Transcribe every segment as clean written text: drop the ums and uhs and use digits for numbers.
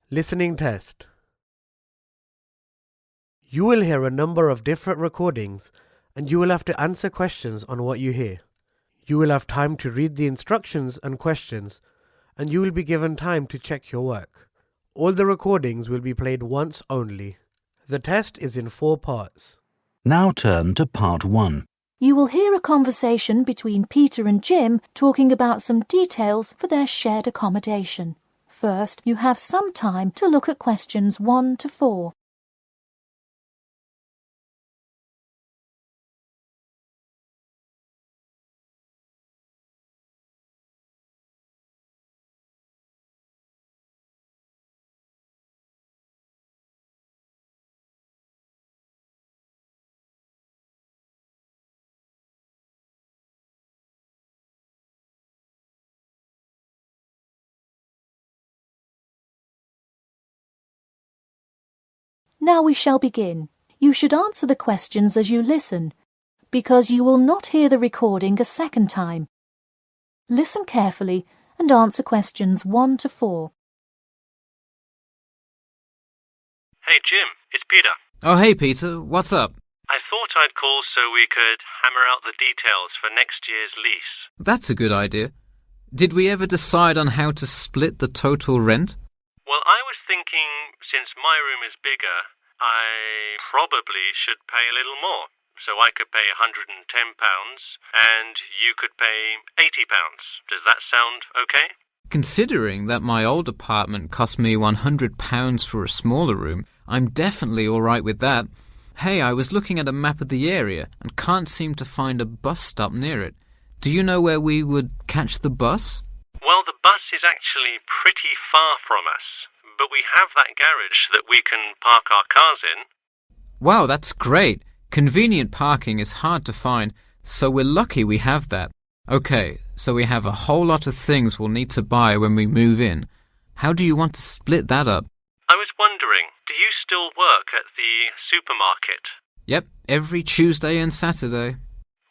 Listening test. You will hear a number of different recordings and you will have to answer questions on what you hear. You will have time to read the instructions and questions and you will be given time to check your work. All the recordings will be played once only. The test is in 4 parts. Now turn to part 1. You will hear a conversation between Peter and Jim talking about some details for their shared accommodation. First, you have some time to look at questions 1 to 4. Now we shall begin. You should answer the questions as you listen, because you will not hear the recording a second time. Listen carefully and answer questions 1 to 4. Hey Jim, it's Peter. Oh, hey Peter, what's up? I thought I'd call so we could hammer out the details for next year's lease. That's a good idea. Did we ever decide on how to split the total rent? Well, I was thinking, since my room is bigger, I probably should pay a little more. So I could pay £110 and you could pay £80. Does that sound okay? Considering that my old apartment cost me £100 for a smaller room, I'm definitely all right with that. Hey, I was looking at a map of the area and can't seem to find a bus stop near it. Do you know where we would catch the bus? Well, the bus is actually pretty far from us, but we have that garage that we can park our cars in. Wow, that's great. Convenient parking is hard to find, so we're lucky we have that. Okay, so we have a whole lot of things we'll need to buy when we move in. How do you want to split that up? I was wondering, do you still work at the supermarket? Yep, every Tuesday and Saturday.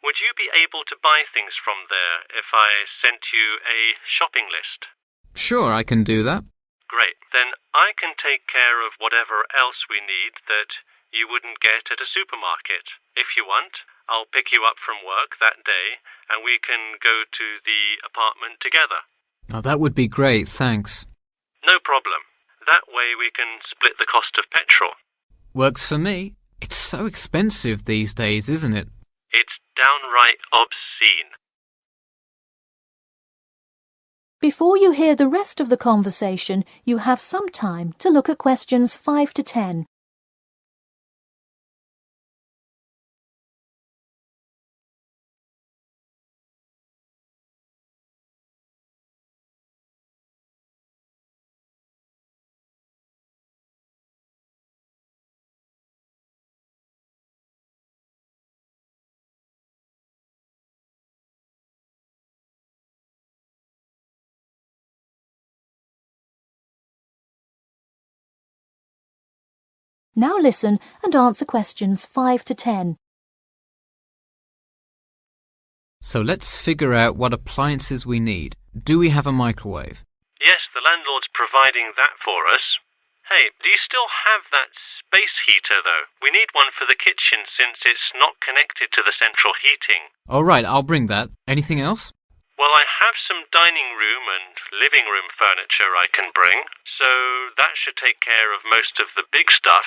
Would you be able to buy things from there if I sent you a shopping list? Sure, I can do that. Great. Then I can take care of whatever else we need that you wouldn't get at a supermarket. If you want, I'll pick you up from work that day and we can go to the apartment together. Oh, that would be great, thanks. No problem. That way we can split the cost of petrol. Works for me. It's so expensive these days, isn't it? It's downright obscene. Before you hear the rest of the conversation, you have some time to look at questions 5 to 10. Now listen and answer questions 5 to 10. So let's figure out what appliances we need. Do we have a microwave? Yes, the landlord's providing that for us. Hey, do you still have that space heater, though? We need one for the kitchen since it's not connected to the central heating. All right, I'll bring that. Anything else? Well, I have some dining room and living room furniture I can bring, so that should take care of most of the big stuff.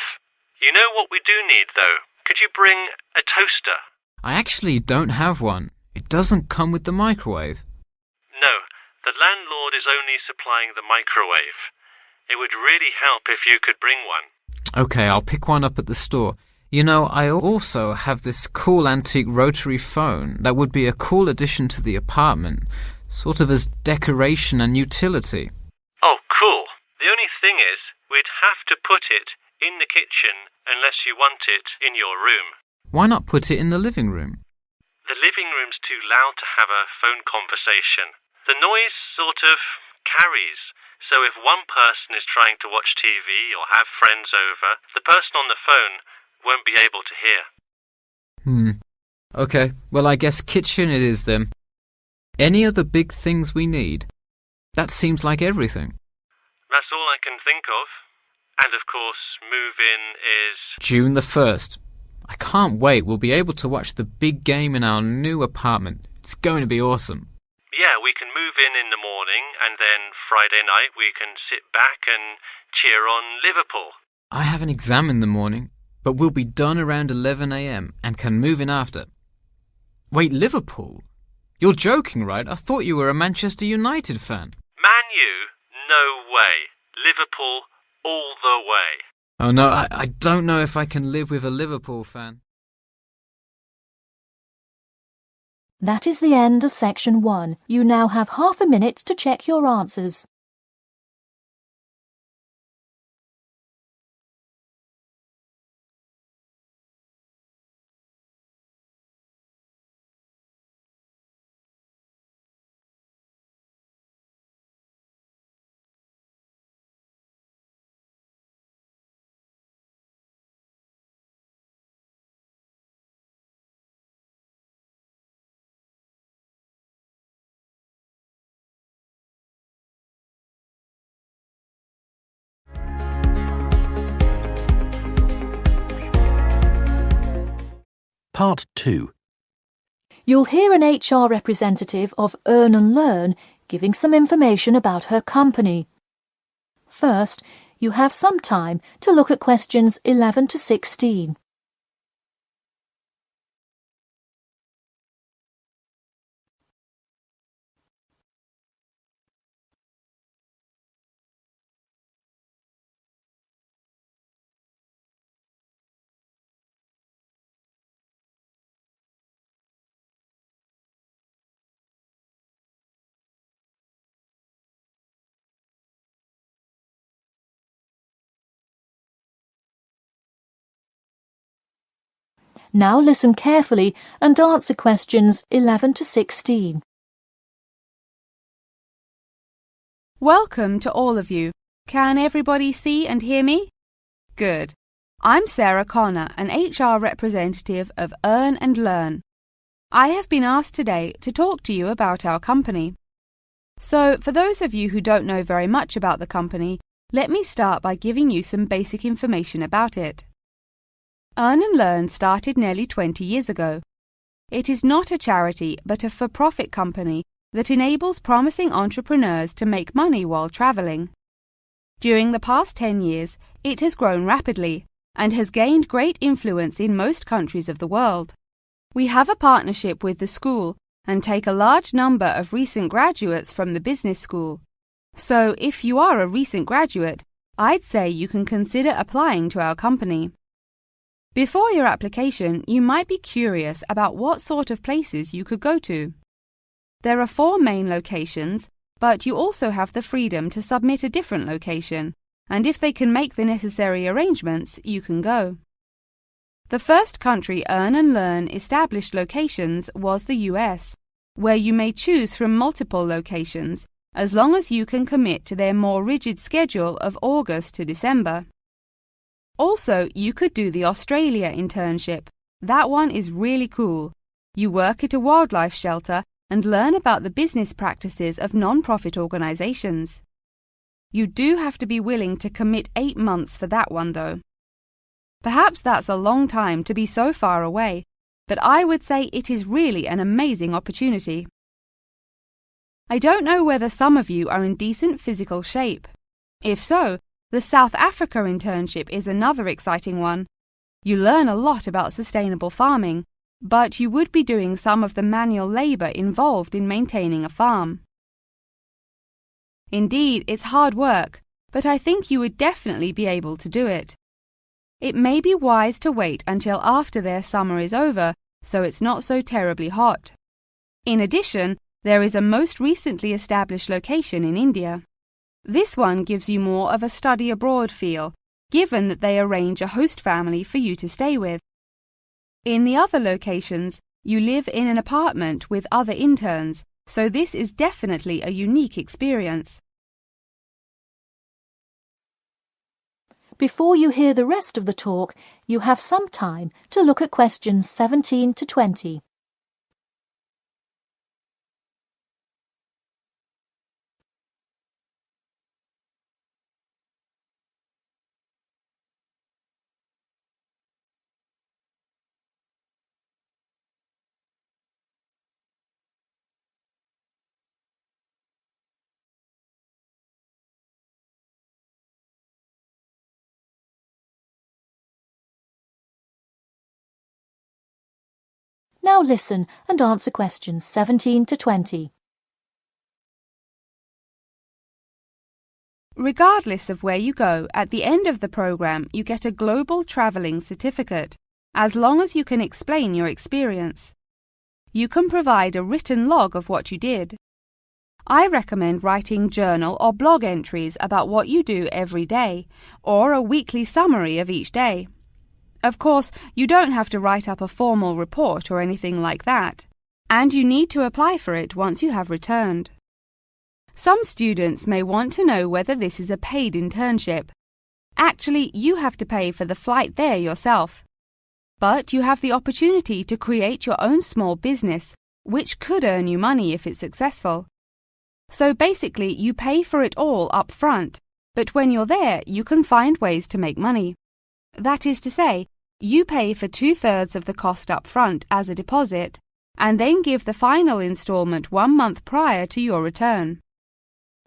You know what we do need, though? Could you bring a toaster? I actually don't have one. It doesn't come with the microwave. No, the landlord is only supplying the microwave. It would really help if you could bring one. Okay, I'll pick one up at the store. You know, I also have this cool antique rotary phone that would be a cool addition to the apartment, sort of as decoration and utility. Oh, cool. The only thing is, we'd have to put it in the kitchen unless you want it in your room. Why not put it in the living room? The living room's too loud to have a phone conversation. The noise sort of carries, so if one person is trying to watch TV or have friends over, the person on the phone won't be able to hear. Okay, well I guess kitchen it is then. Any other big things we need? That seems like everything. That's all I can think of. And of course, move-in is... June the 1st. I can't wait. We'll be able to watch the big game in our new apartment. It's going to be awesome. Yeah, we can move in the morning, and then Friday night we can sit back and cheer on Liverpool. I have an exam in the morning, but we'll be done around 11 a.m. and can move in after. Wait, Liverpool? You're joking, right? I thought you were a Manchester United fan. Man U? No way. Liverpool all the way. Oh no, I don't know if I can live with a Liverpool fan. That is the end of section 1. You now have half a minute to check your answers. Part 2. You'll hear an HR representative of Earn and Learn giving some information about her company. First, you have some time to look at questions 11 to 16. Now listen carefully and answer questions 11 to 16. Welcome to all of you. Can everybody see and hear me? Good. I'm Sarah Connor, an HR representative of Earn and Learn. I have been asked today to talk to you about our company. So, for those of you who don't know very much about the company, let me start by giving you some basic information about it. Earn and Learn started nearly 20 years ago. It is not a charity but a for-profit company that enables promising entrepreneurs to make money while travelling. During the past 10 years, it has grown rapidly and has gained great influence in most countries of the world. We have a partnership with the school and take a large number of recent graduates from the business school. So, if you are a recent graduate, I'd say you can consider applying to our company. Before your application, you might be curious about what sort of places you could go to. There are 4 main locations, but you also have the freedom to submit a different location, and if they can make the necessary arrangements, you can go. The first country Earn and Learn established locations was the US, where you may choose from multiple locations, as long as you can commit to their more rigid schedule of August to December. Also, you could do the Australia internship. That one is really cool. You work at a wildlife shelter and learn about the business practices of non-profit organisations. You do have to be willing to commit 8 months for that one, though. Perhaps that's a long time to be so far away, but I would say it is really an amazing opportunity. I don't know whether some of you are in decent physical shape. If so, the South Africa internship is another exciting one. You learn a lot about sustainable farming, but you would be doing some of the manual labour involved in maintaining a farm. Indeed, it's hard work, but I think you would definitely be able to do it. It may be wise to wait until after their summer is over, so it's not so terribly hot. In addition, there is a most recently established location in India. This one gives you more of a study abroad feel, given that they arrange a host family for you to stay with. In the other locations, you live in an apartment with other interns, so this is definitely a unique experience. Before you hear the rest of the talk, you have some time to look at questions 17 to 20. Now listen and answer questions 17 to 20. Regardless of where you go, at the end of the program you get a global travelling certificate, as long as you can explain your experience. You can provide a written log of what you did. I recommend writing journal or blog entries about what you do every day, or a weekly summary of each day. Of course, you don't have to write up a formal report or anything like that, and you need to apply for it once you have returned. Some students may want to know whether this is a paid internship. Actually, you have to pay for the flight there yourself. But you have the opportunity to create your own small business, which could earn you money if it's successful. So basically, you pay for it all up front, but when you're there, you can find ways to make money. That is to say, you pay for 2/3 of the cost up front as a deposit, and then give the final installment 1 month prior to your return.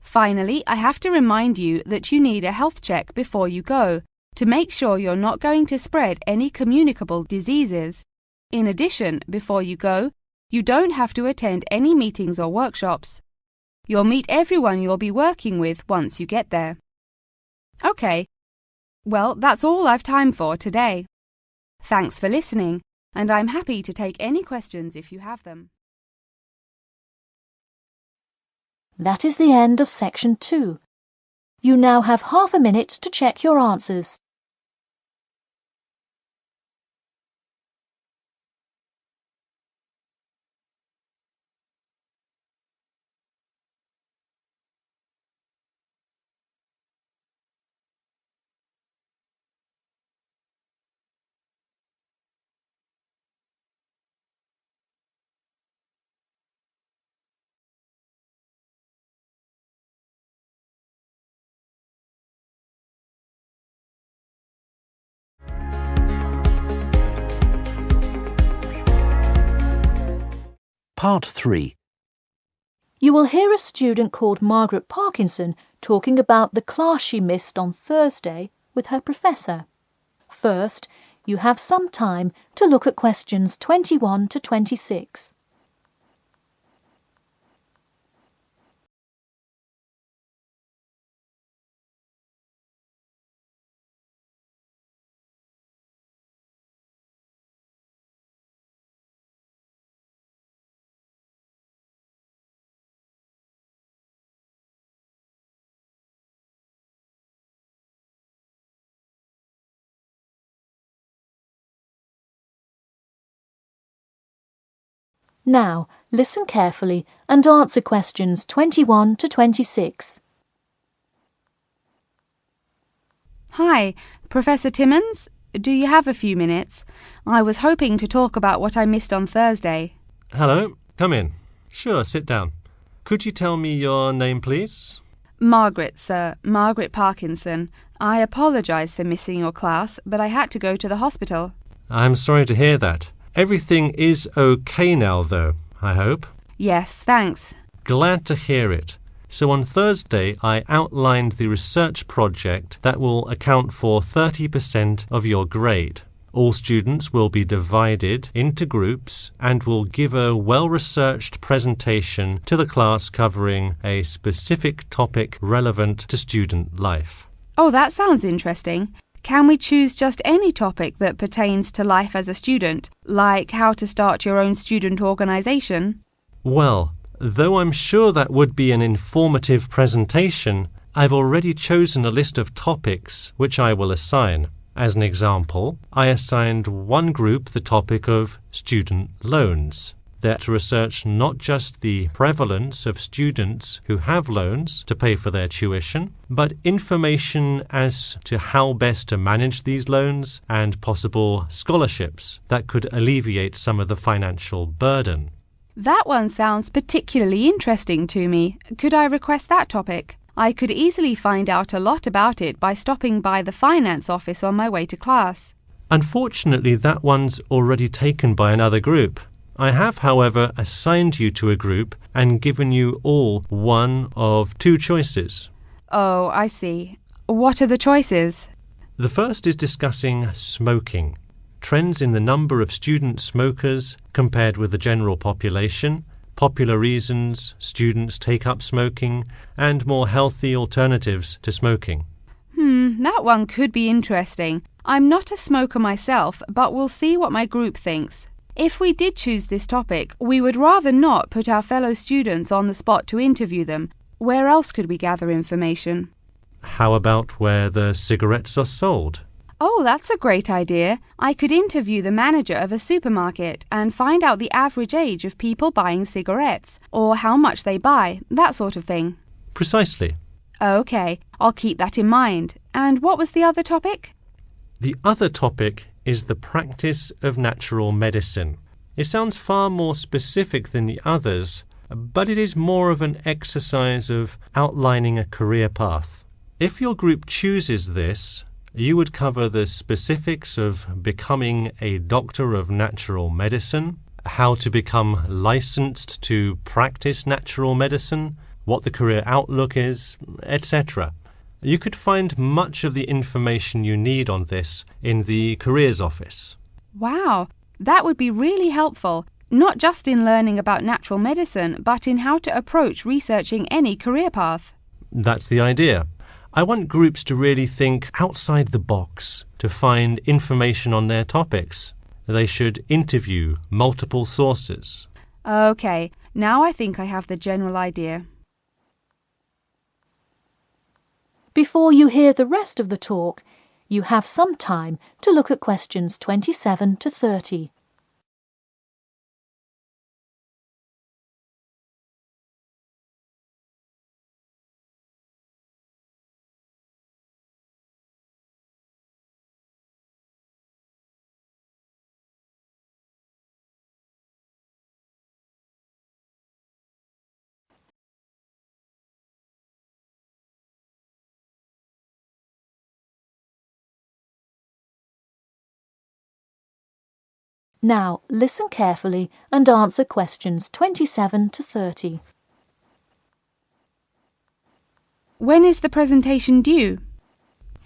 Finally, I have to remind you that you need a health check before you go, to make sure you're not going to spread any communicable diseases. In addition, before you go, you don't have to attend any meetings or workshops. You'll meet everyone you'll be working with once you get there. Okay, well, that's all I've time for today. Thanks for listening, and I'm happy to take any questions if you have them. That is the end of section 2. You now have half a minute to check your answers. Part 3. You will hear a student called Margaret Parkinson talking about the class she missed on Thursday with her professor. First, you have some time to look at questions 21 to 26. Now, listen carefully and answer questions 21 to 26. Hi, Professor Timmons? Do you have a few minutes? I was hoping to talk about what I missed on Thursday. Hello, come in. Sure, sit down. Could you tell me your name, please? Margaret, sir. Margaret Parkinson. I apologise for missing your class, but I had to go to the hospital. I'm sorry to hear that. Everything is okay now, though, I hope? Yes, thanks. Glad to hear it. So on Thursday, I outlined the research project that will account for 30% of your grade. All students will be divided into groups and will give a well-researched presentation to the class covering a specific topic relevant to student life. Oh, that sounds interesting. Can we choose just any topic that pertains to life as a student, like how to start your own student organisation? Well, though I'm sure that would be an informative presentation, I've already chosen a list of topics which I will assign. As an example, I assigned one group the topic of student loans. They're to research not just the prevalence of students who have loans to pay for their tuition, but information as to how best to manage these loans and possible scholarships that could alleviate some of the financial burden. That one sounds particularly interesting to me. Could I request that topic? I could easily find out a lot about it by stopping by the finance office on my way to class. Unfortunately, that one's already taken by another group. I have, however, assigned you to a group and given you all one of two choices. Oh, I see. What are the choices? The first is discussing smoking. trends in the number of student smokers compared with the general population, popular reasons students take up smoking, and more healthy alternatives to smoking. That one could be interesting. I'm not a smoker myself, but we'll see what my group thinks. If we did choose this topic, we would rather not put our fellow students on the spot to interview them. Where else could we gather information? How about where the cigarettes are sold? Oh, that's a great idea. I could interview the manager of a supermarket and find out the average age of people buying cigarettes, or how much they buy, that sort of thing. Precisely. Okay, I'll keep that in mind. And what was the other topic? The other topic is the practice of natural medicine. It sounds far more specific than the others, but it is more of an exercise of outlining a career path. If your group chooses this, you would cover the specifics of becoming a doctor of natural medicine, how to become licensed to practice natural medicine, what the career outlook is, etc. You could find much of the information you need on this in the careers office. Wow, that would be really helpful, not just in learning about natural medicine, but in how to approach researching any career path. That's the idea. I want groups to really think outside the box to find information on their topics. They should interview multiple sources. Okay, now I think I have the general idea. Before you hear the rest of the talk, you have some time to look at questions 27 to 30. Now listen carefully and answer questions 27 to 30. When is the presentation due?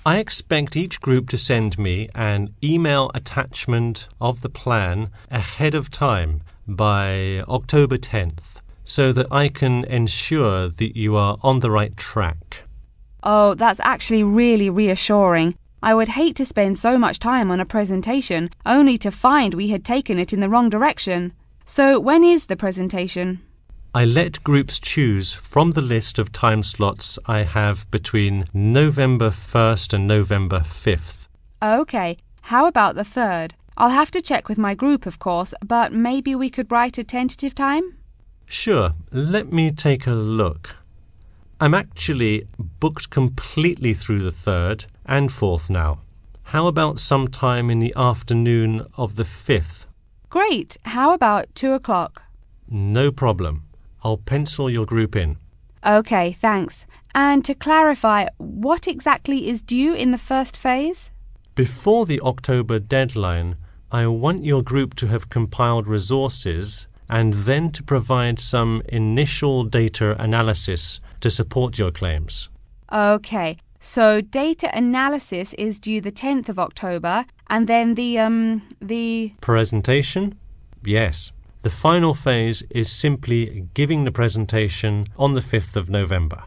I expect each group to send me an email attachment of the plan ahead of time by October 10th, so that I can ensure that you are on the right track. Oh, that's actually really reassuring. I would hate to spend so much time on a presentation only to find we had taken it in the wrong direction. So when is the presentation? I let groups choose from the list of time slots I have between November 1st and November 5th. Okay, how about the 3rd? I'll have to check with my group, of course, but maybe we could write a tentative time? Sure, let me take a look. I'm actually booked completely through the 3rd and 4th now. How about sometime in the afternoon of the 5th? Great, how about 2 o'clock? No problem. I'll pencil your group in. Okay, thanks. And to clarify, what exactly is due in the first phase? Before the October deadline, I want your group to have compiled resources and then to provide some initial data analysis to support your claims. Okay, so data analysis is due the 10th of October, and then the Presentation? Yes. The final phase is simply giving the presentation on the 5th of November.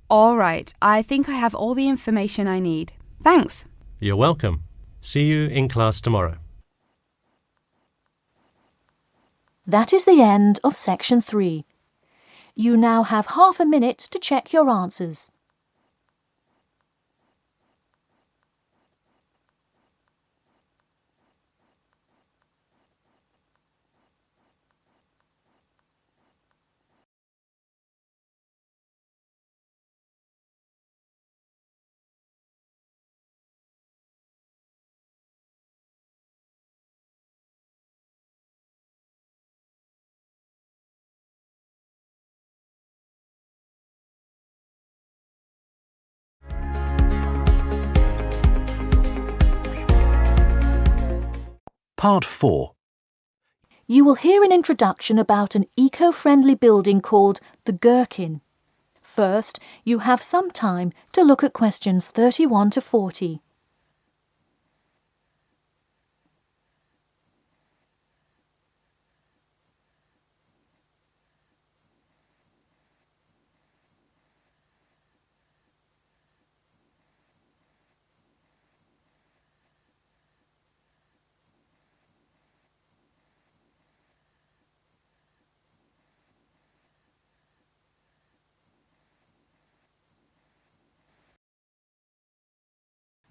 All right, I think I have all the information I need. Thanks. You're welcome. See you in class tomorrow. That is the end of section 3. You now have half a minute to check your answers. Part 4. You will hear an introduction about an eco-friendly building called the Gherkin. First, you have some time to look at questions 31 to 40.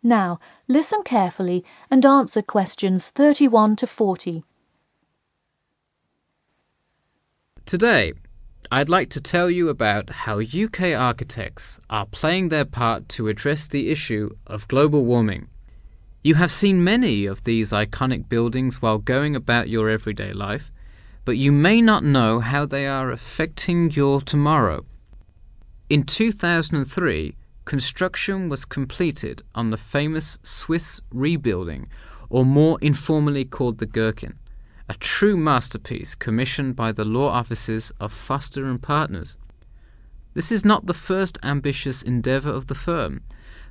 Now, listen carefully and answer questions 31 to 40. Today, I'd like to tell you about how UK architects are playing their part to address the issue of global warming. You have seen many of these iconic buildings while going about your everyday life, but you may not know how they are affecting your tomorrow. In 2003, construction was completed on the famous Swiss rebuilding, or more informally called the Gherkin, a true masterpiece commissioned by the law offices of Foster & Partners. This is not the first ambitious endeavour of the firm.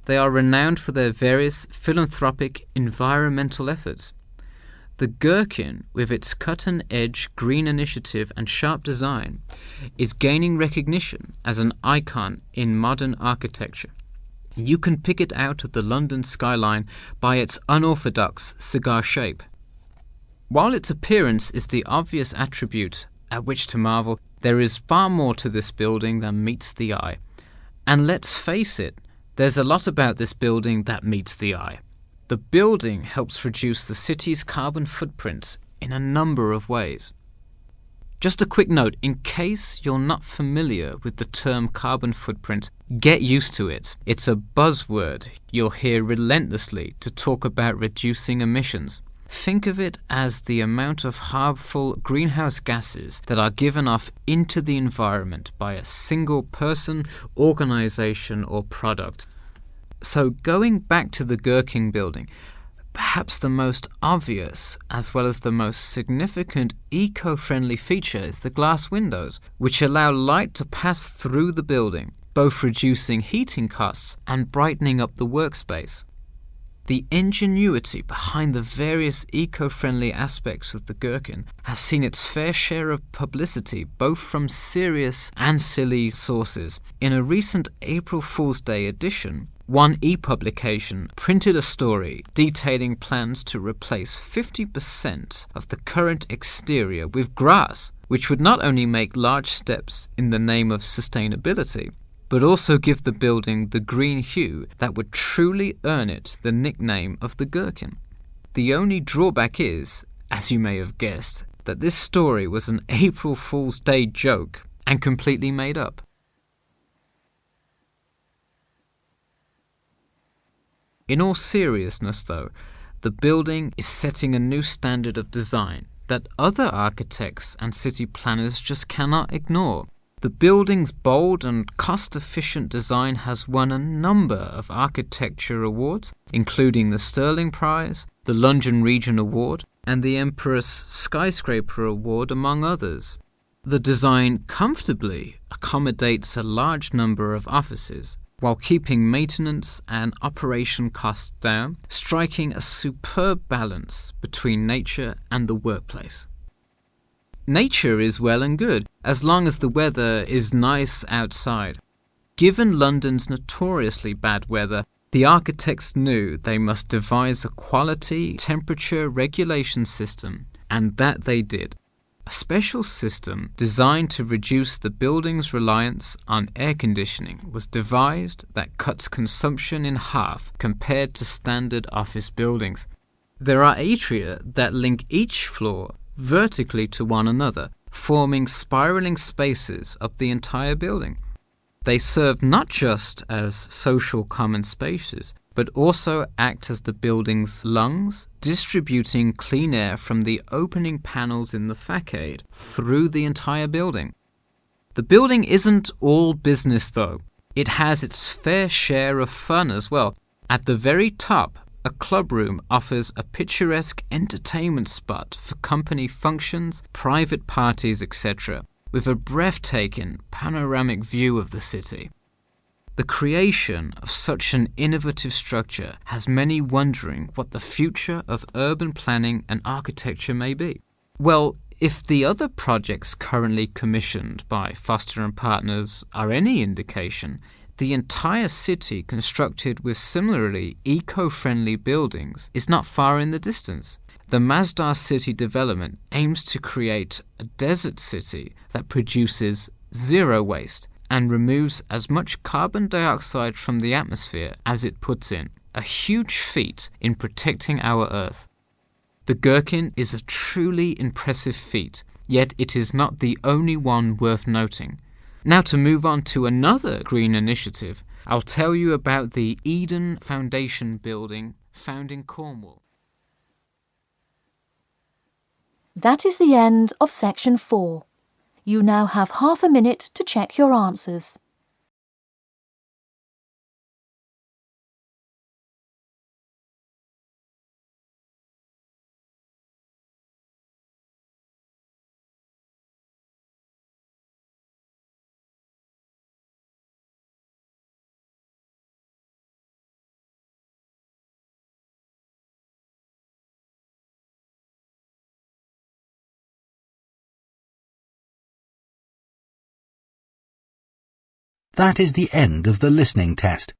They are renowned for their various philanthropic environmental efforts. The Gherkin, with its cutting-edge green initiative and sharp design, is gaining recognition as an icon in modern architecture. You can pick it out of the London skyline by its unorthodox cigar shape. While its appearance is the obvious attribute at which to marvel, there is far more to this building than meets the eye. And let's face it, there's a lot about this building that meets the eye. The building helps reduce the city's carbon footprint in a number of ways. Just a quick note, in case you're not familiar with the term carbon footprint, get used to it. It's a buzzword you'll hear relentlessly to talk about reducing emissions. Think of it as the amount of harmful greenhouse gases that are given off into the environment by a single person, organization, or product. So going back to the Gherkin building, perhaps the most obvious as well as the most significant eco-friendly feature is the glass windows, which allow light to pass through the building, both reducing heating costs and brightening up the workspace. The ingenuity behind the various eco-friendly aspects of the Gherkin has seen its fair share of publicity both from serious and silly sources. In a recent April Fool's Day edition, One e-publication printed a story detailing plans to replace 50% of the current exterior with grass, which would not only make large steps in the name of sustainability, but also give the building the green hue that would truly earn it the nickname of the Gherkin. The only drawback is, as you may have guessed, that this story was an April Fool's Day joke and completely made up. In all seriousness though, the building is setting a new standard of design that other architects and city planners just cannot ignore. The building's bold and cost-efficient design has won a number of architecture awards, including the Stirling Prize, the London Region Award, and the Empress Skyscraper Award, among others. The design comfortably accommodates a large number of offices, while keeping maintenance and operation costs down, striking a superb balance between nature and the workplace. Nature is well and good, as long as the weather is nice outside. Given London's notoriously bad weather, the architects knew they must devise a quality temperature regulation system, and that they did. A special system designed to reduce the building's reliance on air conditioning was devised that cuts consumption in half compared to standard office buildings. There are atria that link each floor vertically to one another, forming spiraling spaces up the entire building. They serve not just as social common spaces, but also act as the building's lungs, distributing clean air from the opening panels in the facade through the entire building. The building isn't all business though. It has its fair share of fun as well. At the very top, a club room offers a picturesque entertainment spot for company functions, private parties, etc., with a breathtaking panoramic view of the city. The creation of such an innovative structure has many wondering what the future of urban planning and architecture may be. Well, if the other projects currently commissioned by Foster & Partners are any indication, the entire city constructed with similarly eco-friendly buildings is not far in the distance. The Masdar City development aims to create a desert city that produces zero waste and removes as much carbon dioxide from the atmosphere as it puts in. a huge feat in protecting our Earth. The gherkin is a truly impressive feat, yet it is not the only one worth noting. Now to move on to another green initiative, I'll tell you about the Eden Foundation building found in Cornwall. That is the end of section 4. You now have half a minute to check your answers. That is the end of the listening test.